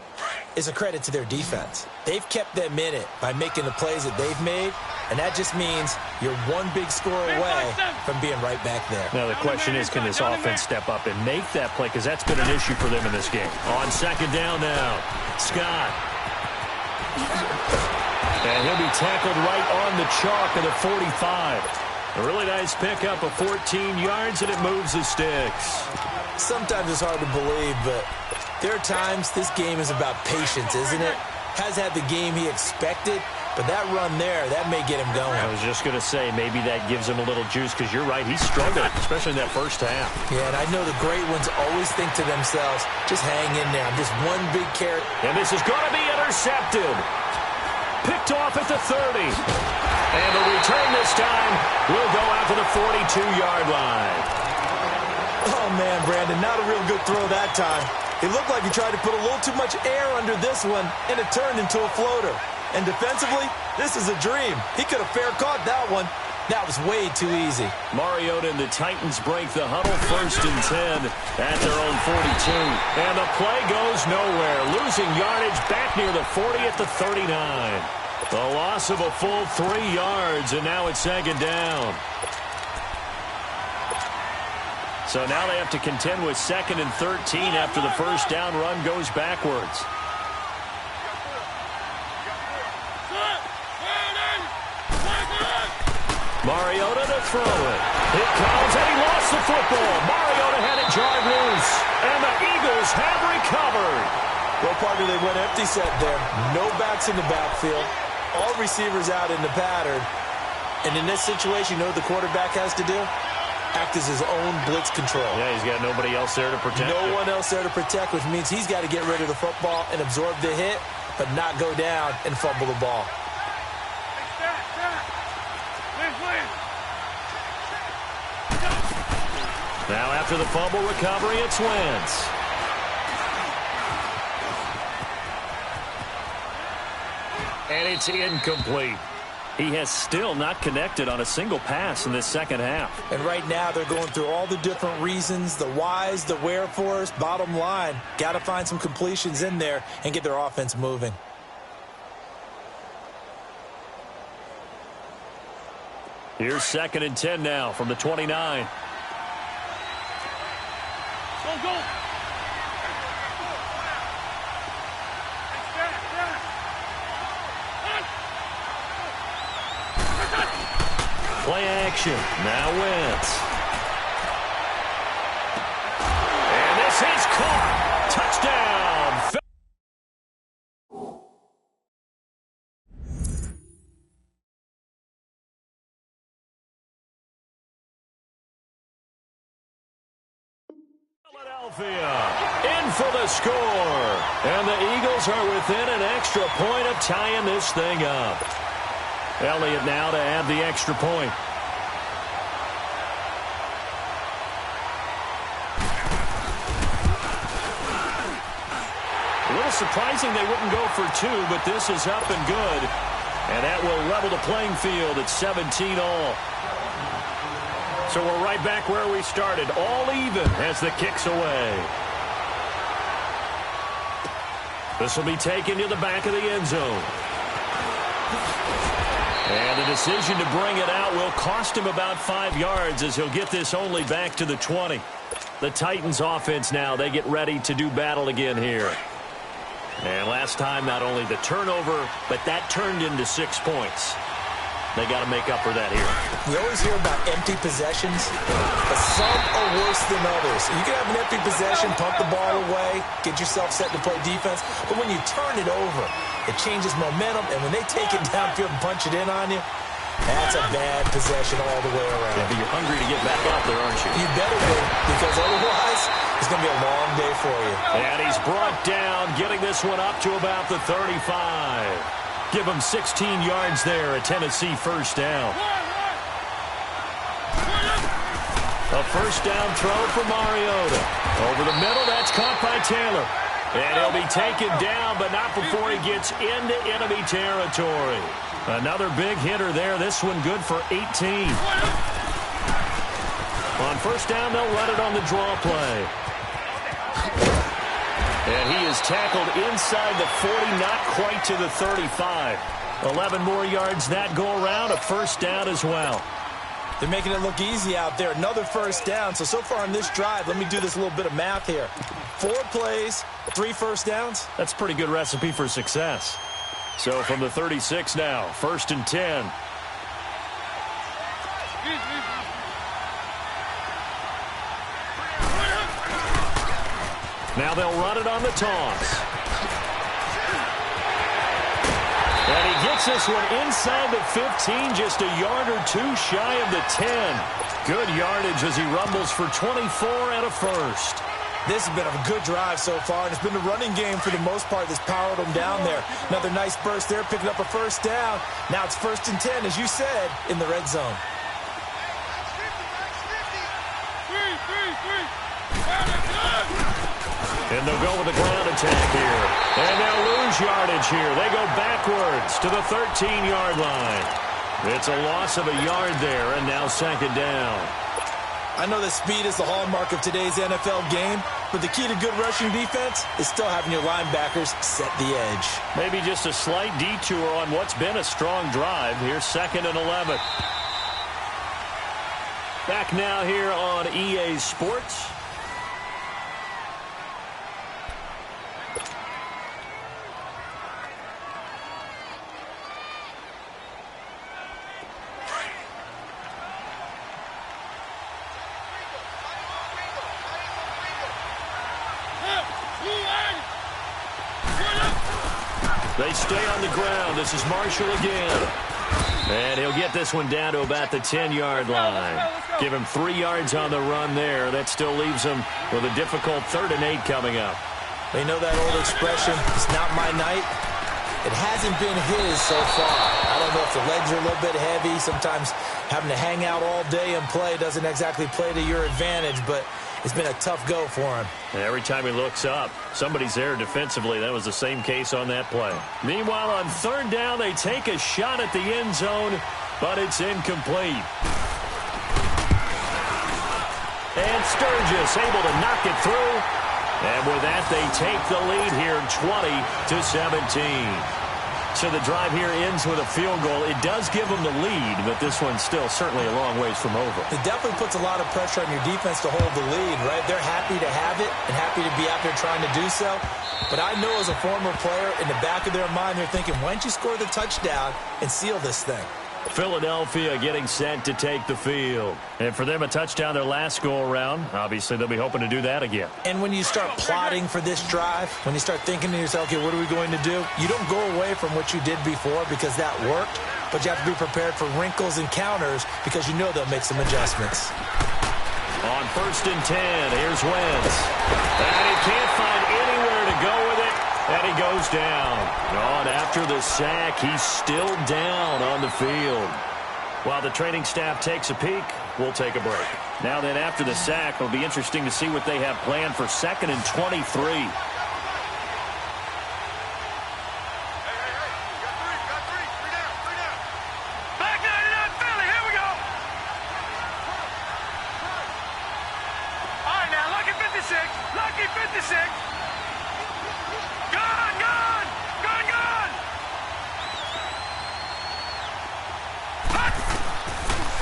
is a credit to their defense. They've kept them in it by making the plays that they've made, And that just means you're one big score away from being right back there. Now, the question is, can this offense step up and make that play? Because that's been an issue for them in this game. On second down now, Scott. And he'll be tackled right on the chalk of the 45. A really nice pickup of 14 yards, and it moves the sticks. Sometimes it's hard to believe, but there are times this game is about patience, isn't it? Has had the game he expected, but that run there, that may get him going. I was just going to say, maybe that gives him a little juice, because you're right, he struggled, especially in that first half. Yeah, and I know the great ones always think to themselves, just hang in there. I'm just one big carrot. And this is going to be intercepted. Picked off at the 30. And the return this time will go out to the 42-yard line. Oh, man, Brandon, not a real good throw that time. It looked like he tried to put a little too much air under this one, and it turned into a floater. And defensively, this is a dream. He could have fair caught that one. That was way too easy. Mariota and the Titans break the huddle, 1st and 10 at their own 42. And the play goes nowhere. Losing yardage back near the 40 at the 39. The loss of a full 3 yards, and now it's second down. So now they have to contend with 2nd and 13 after the first down run goes backwards. Mariota to throw it. It comes, and he lost the football. Mariota had it jarred loose, and the Eagles have recovered. Well, partner, they went empty set there. No backs in the backfield. All receivers out in the pattern. And in this situation, you know what the quarterback has to do? Act as his own blitz control. Yeah, he's got nobody else there to protect him. No one else there to protect, which means he's got to get rid of the football and absorb the hit, but not go down and fumble the ball. Now after the fumble recovery, it's Wentz. And it's incomplete. He has still not connected on a single pass in this second half. And right now they're going through all the different reasons, the whys, the wherefores. Bottom line, got to find some completions in there and get their offense moving. Here's 2nd and 10 now from the 29. Go. Play action. Now Wentz. And this is caught. Touchdown. Philadelphia in for the score. And the Eagles are within an extra point of tying this thing up. Elliott now to add the extra point. A little surprising they wouldn't go for 2, but this is up and good. And that will level the playing field at 17 all. So we're right back where we started, all even as the kick's away. This will be taken to the back of the end zone. And the decision to bring it out will cost him about 5 yards as he'll get this only back to the 20. The Titans offense now, they get ready to do battle again here. And last time, not only the turnover, but that turned into 6 points. They got to make up for that here. We always hear about empty possessions, but some are worse than others. You can have an empty possession, pump the ball away, get yourself set to play defense, but when you turn it over, it changes momentum, and when they take it downfield and punch it in on you, that's a bad possession all the way around. Yeah, but you're hungry to get back out there, aren't you? You better be, because otherwise, it's going to be a long day for you. And he's brought down, getting this one up to about the 35. Give him 16 yards there, a Tennessee first down. A first down throw for Mariota. Over the middle, that's caught by Taylor. And he'll be taken down, but not before he gets into enemy territory. Another big hitter there. This one good for 18. On first down, they'll run it on the draw play. And he is tackled inside the 40, not quite to the 35. 11 more yards that go around, a first down as well. They're making it look easy out there. Another first down. So far on this drive, let me do this little bit of math here. 4 plays, 3 first downs. That's a pretty good recipe for success. So from the 36 now, 1st and 10. Now they'll run it on the toss. And he gets this one inside the 15, just a yard or 2 shy of the 10. Good yardage as he rumbles for 24 and a first. This has been a good drive so far, and it's been the running game for the most part that's powered them down there. Another nice burst there, picking up a first down. Now it's 1st and 10, as you said, in the red zone. And they'll go with the ground attack here. And they'll lose yardage here. They go backwards to the 13-yard line. It's a loss of a yard there, and now 2nd down. I know that speed is the hallmark of today's NFL game, but the key to good rushing defense is still having your linebackers set the edge. Maybe just a slight detour on what's been a strong drive. Here's 2nd and 11. Back now here on EA Sports. They stay on the ground. This is Marshall again. And he'll get this one down to about the 10-yard line. Give him 3 yards on the run there. That still leaves him with a difficult 3rd and 8 coming up. They know that old expression, it's not my night. It hasn't been his so far. I don't know if the legs are a little bit heavy. Sometimes having to hang out all day and play doesn't exactly play to your advantage, but it's been a tough go for him. And every time he looks up, somebody's there defensively. That was the same case on that play. Meanwhile, on 3rd down, they take a shot at the end zone, but it's incomplete. And Sturgis able to knock it through. And with that, they take the lead here, 20-17. So the drive here ends with a field goal. It does give them the lead, but this one's still certainly a long ways from over. It definitely puts a lot of pressure on your defense to hold the lead, right? They're happy to have it and happy to be out there trying to do so. But I know as a former player, in the back of their mind, they're thinking, why don't you score the touchdown and seal this thing? Philadelphia getting set to take the field. And for them, a touchdown their last go-around. Obviously, they'll be hoping to do that again. And when you start plotting for this drive, when you start thinking to yourself, okay, what are we going to do? You don't go away from what you did before because that worked, but you have to be prepared for wrinkles and counters because you know they'll make some adjustments. On 1st and 10, here's Wentz. And he can't find anywhere to go with it. And he goes down. On after the sack, he's still down on the field. While the training staff takes a peek, we'll take a break. Now then, after the sack, it'll be interesting to see what they have planned for 2nd and 23.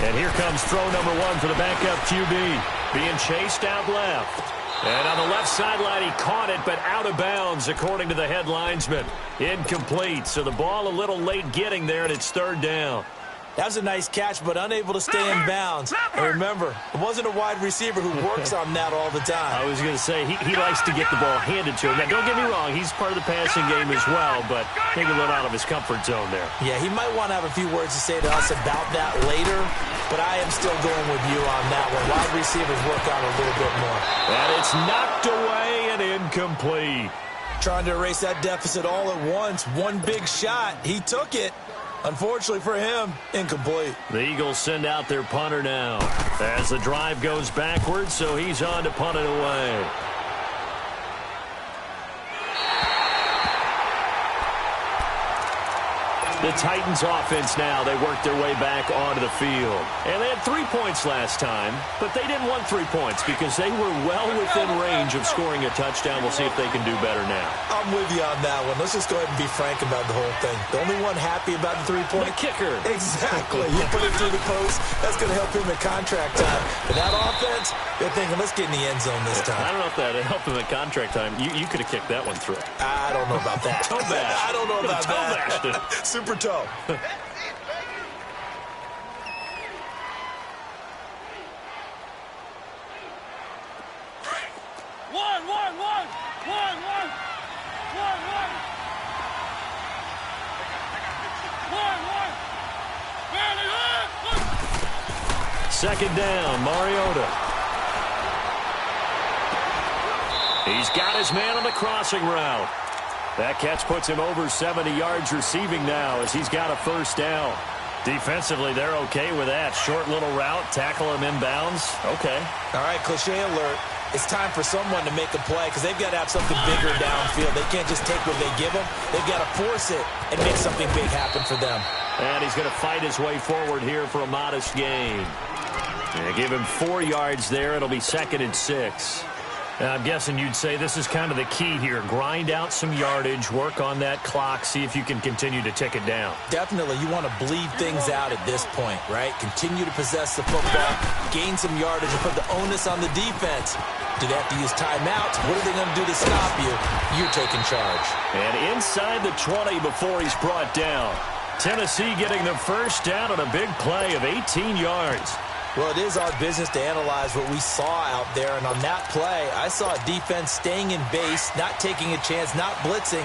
And here comes throw number 1 for the backup QB. Being chased out left. And on the left sideline, he caught it, but out of bounds, according to the head linesman. Incomplete, so the ball a little late getting there, and it's 3rd down. That was a nice catch, but unable to stay in bounds. And remember, it wasn't a wide receiver who works on that all the time. I was going to say, he likes to get the ball handed to him. Now, don't get me wrong, he's part of the passing game as well, but maybe a little out of his comfort zone there. Yeah, he might want to have a few words to say to us about that later, but I am still going with you on that one. Wide receivers work out a little bit more. And it's knocked away and incomplete. Trying to erase that deficit all at once. One big shot. He took it. Unfortunately for him, incomplete. The Eagles send out their punter now as the drive goes backwards, so he's on to punt it away. The Titans offense now, they worked their way back onto the field. And they had 3 points last time, but they didn't want 3 points because they were well within range of scoring a touchdown. We'll see if they can do better now. I'm with you on that one. Let's just go ahead and be frank about the whole thing. The only one happy about the 3-point? The kicker. Exactly. You put it through the post. That's going to help him at contract time. But that offense, they're thinking, let's get in the end zone this time. I don't know if that helped him at contract time. You could have kicked that one through. I don't know about that. Toe bash. I don't know about that. Toe Super toe. Second down, Mariota. He's got his man on the crossing route. That catch puts him over 70 yards receiving now as he's got a first down. Defensively, they're okay with that. Short little route, tackle him inbounds. Okay. All right, cliche alert. It's time for someone to make a play because they've got to have something bigger downfield. They can't just take what they give them. They've got to force it and make something big happen for them. And he's going to fight his way forward here for a modest gain. Yeah, give him 4 yards there. It'll be 2nd and 6. Now, I'm guessing you'd say this is kind of the key here. Grind out some yardage, work on that clock, see if you can continue to tick it down. Definitely. You want to bleed things out at this point, right? Continue to possess the football, gain some yardage, and put the onus on the defense. Do they have to use timeouts? What are they going to do to stop you? You're taking charge. And inside the 20 before he's brought down. Tennessee getting the first down on a big play of 18 yards. Well, it is our business to analyze what we saw out there, and on that play, I saw a defense staying in base, not taking a chance, not blitzing,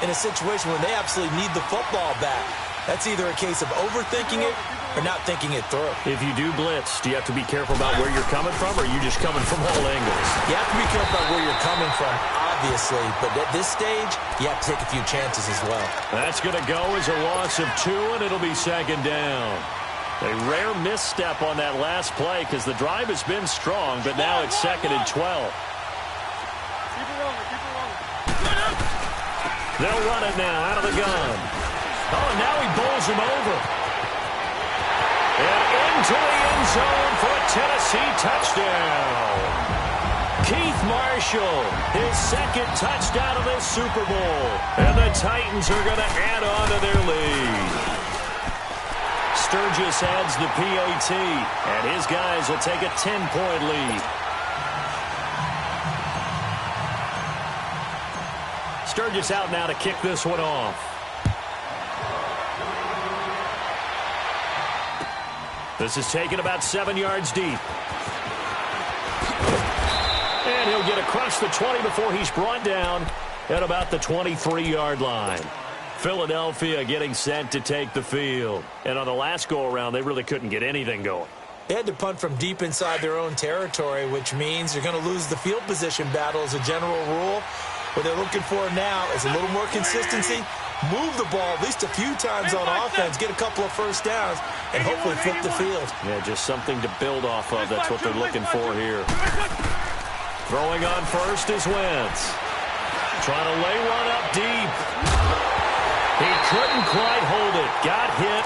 in a situation where they absolutely need the football back. That's either a case of overthinking it or not thinking it through. If you do blitz, do you have to be careful about where you're coming from, or are you just coming from all angles? You have to be careful about where you're coming from, obviously, but at this stage, you have to take a few chances as well. That's going to go as a loss of 2, and it'll be 2nd down. A rare misstep on that last play because the drive has been strong, but now it's 2nd and 12. They'll run it now out of the gun. Oh, and now he bowls him over. And into the end zone for a Tennessee touchdown. Keith Marshall, his 2nd touchdown of this Super Bowl. And the Titans are going to add on to their lead. Sturgis adds the PAT, and his guys will take a 10-point lead. Sturgis out now to kick this one off. This is taken about 7 yards deep. And he'll get across the 20 before he's brought down at about the 23-yard line. Philadelphia getting set to take the field. And on the last go-around, they really couldn't get anything going. They had to punt from deep inside their own territory, which means you're going to lose the field position battle as a general rule. What they're looking for now is a little more consistency, move the ball at least a few times on offense, get a couple of first downs, and hopefully flip the field. Yeah, just something to build off of. That's what they're looking for here. Throwing on first is Wentz. Trying to lay one up deep. He couldn't quite hold it. Got hit.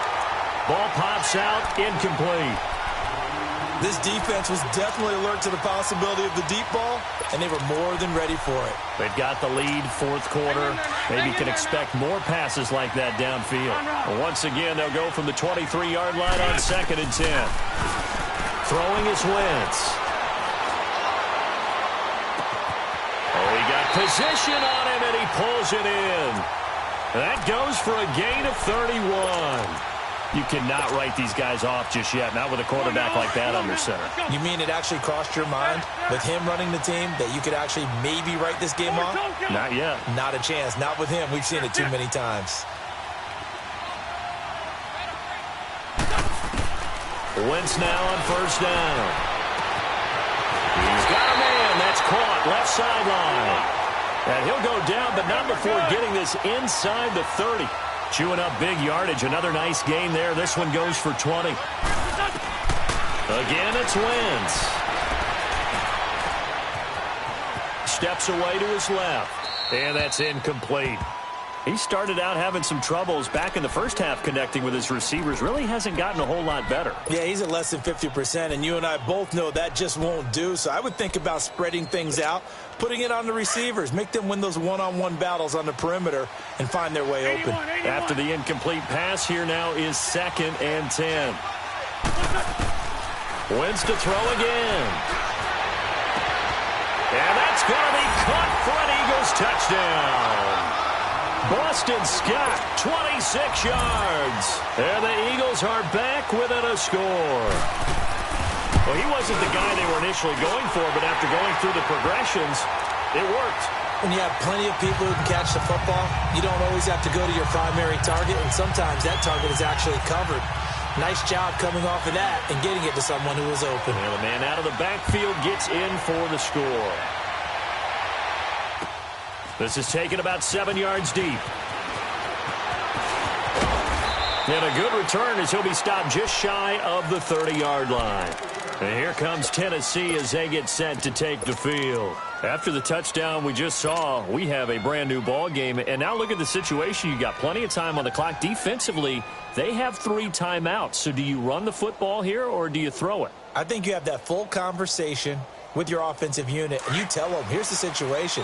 Ball pops out. Incomplete. This defense was definitely alert to the possibility of the deep ball, and they were more than ready for it. They've got the lead, 4th quarter. Maybe can expect more passes like that downfield. But once again, they'll go from the 23-yard line on 2nd and 10. Throwing is Wentz. Oh, he got position on him, and he pulls it in. That goes for a gain of 31. You cannot write these guys off just yet, not with a quarterback like that under center. You mean it actually crossed your mind with him running the team that you could actually maybe write this game off? Not yet. Not a chance. Not with him. We've seen it too many times. Wentz now on first down. He's got a man. That's caught. Left sideline. And he'll go down, but not before getting this inside the 30. Chewing up big yardage. Another nice gain there. This one goes for 20. Again, it's Wentz. Steps away to his left. And that's incomplete. He started out having some troubles back in the first half connecting with his receivers. Really hasn't gotten a whole lot better. Yeah, he's at less than 50%, and you and I both know that just won't do. So I would think about spreading things out, putting it on the receivers, make them win those one-on-one battles on the perimeter and find their way open. After the incomplete pass, here now is 2nd and 10. Wins to throw again. And that's going to be caught for an Eagles touchdown. Boston Scott, 26 yards. And the Eagles are back within a score. Well, he wasn't the guy they were initially going for, but after going through the progressions, it worked. When you have plenty of people who can catch the football, you don't always have to go to your primary target, and sometimes that target is actually covered. Nice job coming off of that and getting it to someone who was open. And the man out of the backfield gets in for the score. This is taken about 7 yards deep. And a good return as he'll be stopped just shy of the 30-yard line. And here comes Tennessee as they get set to take the field. After the touchdown we just saw, we have a brand-new ball game. And now look at the situation. You got plenty of time on the clock. Defensively, they have 3 timeouts. So do you run the football here or do you throw it? I think you have that full conversation with your offensive unit, and you tell them, here's the situation.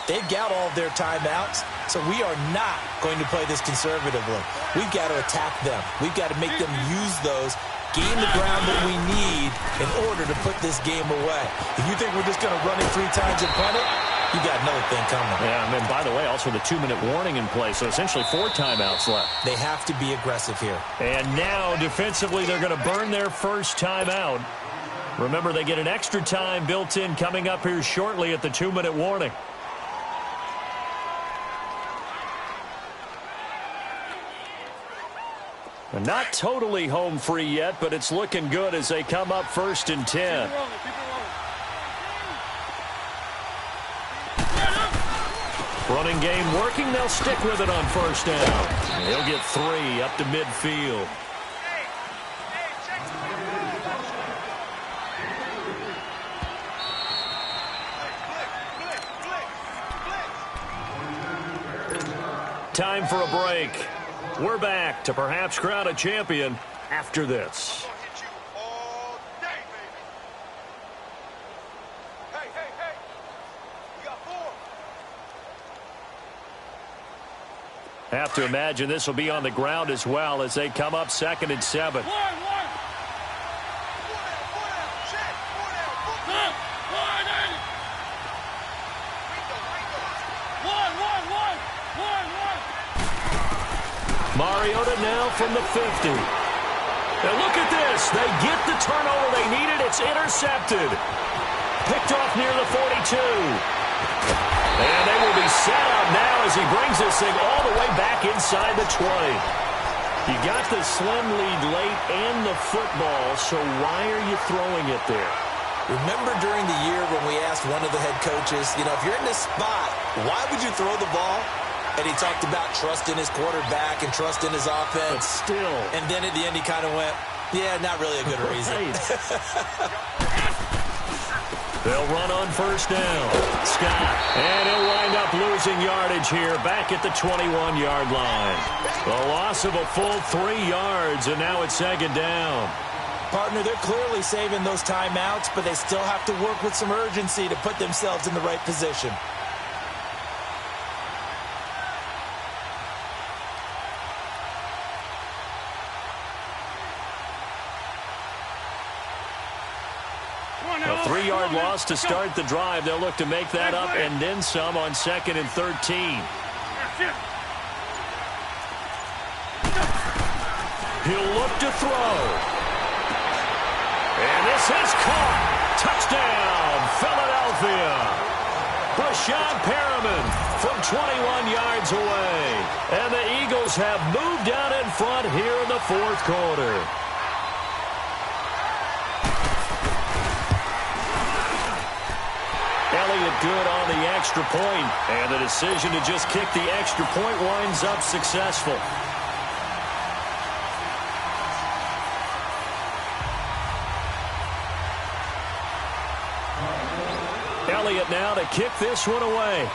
They've got all of their timeouts, so we are not going to play this conservatively. We've got to attack them. We've got to make them use those, gain the ground that we need in order to put this game away. If you think we're just going to run it 3 times and punt it, you got another thing coming. Yeah, and then, by the way, also the 2-minute warning in play, so essentially 4 timeouts left. They have to be aggressive here. And now, defensively, they're going to burn their first timeout. Remember, they get an extra time built in coming up here shortly at the 2-minute warning. Not totally home free yet, but it's looking good as they come up 1st and 10. Running game working. They'll stick with it on 1st down. He'll get 3 up to midfield. Time for a break. We're back to perhaps crown a champion after this. Have to imagine this will be on the ground as well as they come up 2nd and 7. Mariota now from the 50. Now look at this. They get the turnover they needed. It's intercepted. Picked off near the 42. And they will be set up now as he brings this thing all the way back inside the 20. You got the slim lead late and the football, so why are you throwing it there? Remember during the year when we asked one of the head coaches, if you're in this spot, why would you throw the ball? And he talked about trust in his quarterback and trust in his offense. But still. And then at the end he kind of went, yeah, not really a good reason. They'll run on 1st down. Scott. And he'll wind up losing yardage here back at the 21-yard line. The loss of a full 3 yards, and now it's 2nd down. Partner, they're clearly saving those timeouts, but they still have to work with some urgency to put themselves in the right position. A 3-yard loss to start the drive. They'll look to make that up and then some on 2nd and 13. He'll look to throw. And this is caught. Touchdown, Philadelphia. Brashad Perriman from 21 yards away. And the Eagles have moved out in front here in the 4th quarter. Elliott good on the extra point, and the decision to just kick the extra point winds up successful. Elliott now to kick this one away.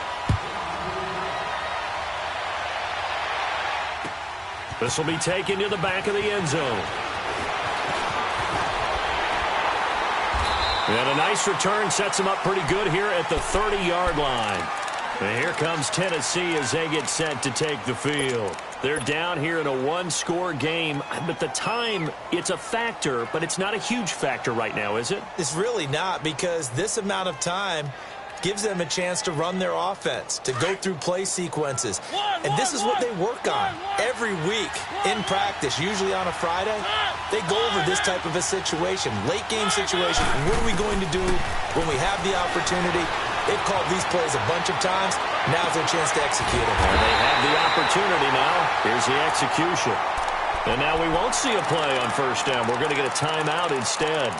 This will be taken to the back of the end zone. And a nice return sets him up pretty good here at the 30-yard line. And here comes Tennessee as they get set to take the field. They're down here in a one-score game. But the time, it's a factor, but it's not a huge factor right now, is it? It's really not, because this amount of time gives them a chance to run their offense, to go through play sequences. And this is what they work on every week in practice, usually on a Friday. They go over this type of a situation, late-game situation. What are we going to do when we have the opportunity? They've called these plays a bunch of times. Now's their chance to execute them. And they have the opportunity now. Here's the execution. And now we won't see a play on first down. We're going to get a timeout instead,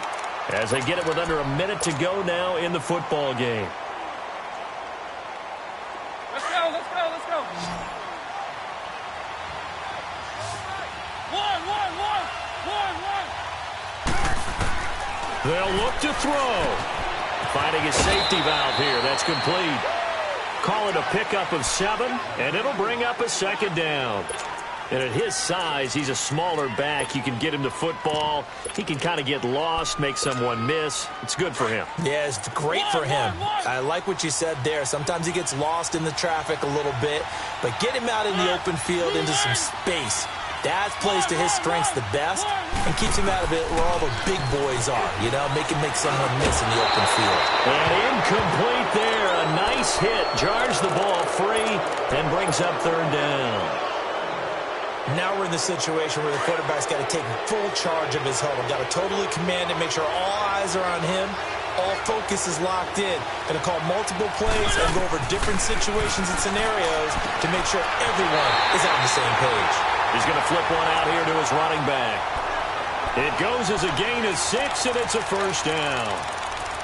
as they get it with under a minute to go now in the football game. Let's go, let's go, let's go. One. They'll look to throw. Finding a safety valve here. That's complete. Call it a pickup of 7, and it'll bring up a second down. And at his size, he's a smaller back. You can get him to football. He can kind of get lost, make someone miss. It's good for him. Yeah, it's great for him. I like what you said there. Sometimes he gets lost in the traffic a little bit, but get him out in the open field into some space. That plays to his strengths the best and keeps him out of it where all the big boys are, you know, make someone miss in the open field. And incomplete there. A nice hit. Jars the ball free and brings up third down. Now we're in the situation where the quarterback's got to take full charge of his huddle. Got to totally command it, make sure all eyes are on him. All focus is locked in. Going to call multiple plays and go over different situations and scenarios to make sure everyone is on the same page. He's going to flip one out here to his running back. It goes as a gain of 6, and it's a first down.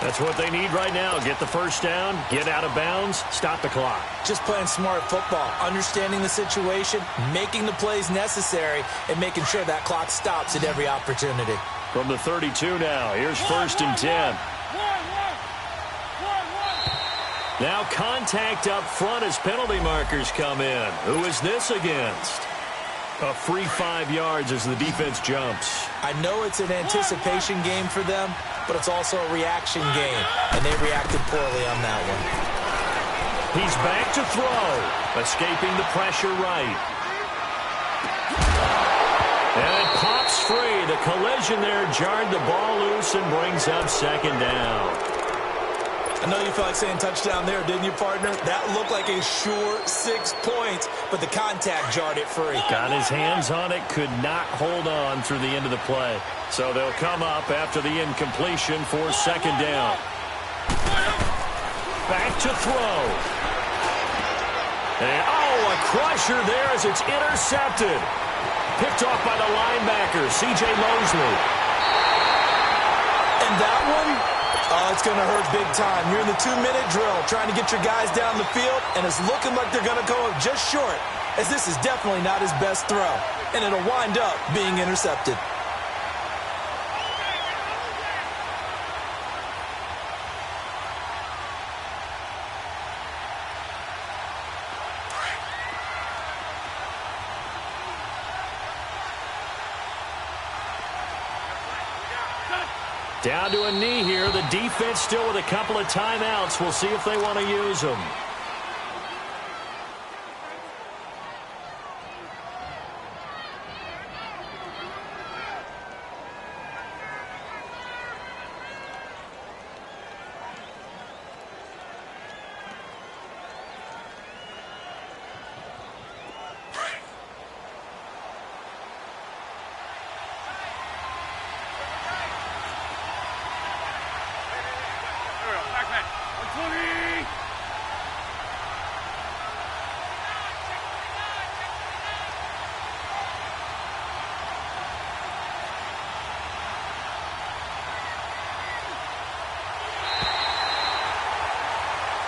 That's what they need right now. Get the first down, get out of bounds, stop the clock. Just playing smart football, understanding the situation, making the plays necessary, and making sure that clock stops at every opportunity. From the 32 now, here's first and 10. Now contact up front as penalty markers come in. Who is this against? A free 5 yards as the defense jumps. I know it's an anticipation game for them, but it's also a reaction game, and they reacted poorly on that one. He's back to throw, escaping the pressure right. And it pops free. The collision there jarred the ball loose and brings up second down. I know you felt like saying touchdown there, didn't you, partner? That looked like a sure 6 points, but the contact jarred it free. Got his hands on it, could not hold on through the end of the play. So they'll come up after the incompletion for second down. Back to throw. And, a crusher there as it's intercepted. Picked off by the linebacker, C.J. Mosley. And that one... it's going to hurt big time. You're in the 2-minute drill trying to get your guys down the field, and it's looking like they're going to go up just short, as this is definitely not his best throw, and it'll wind up being intercepted. Down to a knee here. The defense still with a couple of timeouts. We'll see if they want to use them.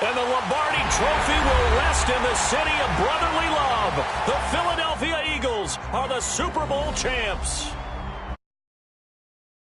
And the Lombardi Trophy will rest in the city of brotherly love. The Philadelphia Eagles are the Super Bowl champs.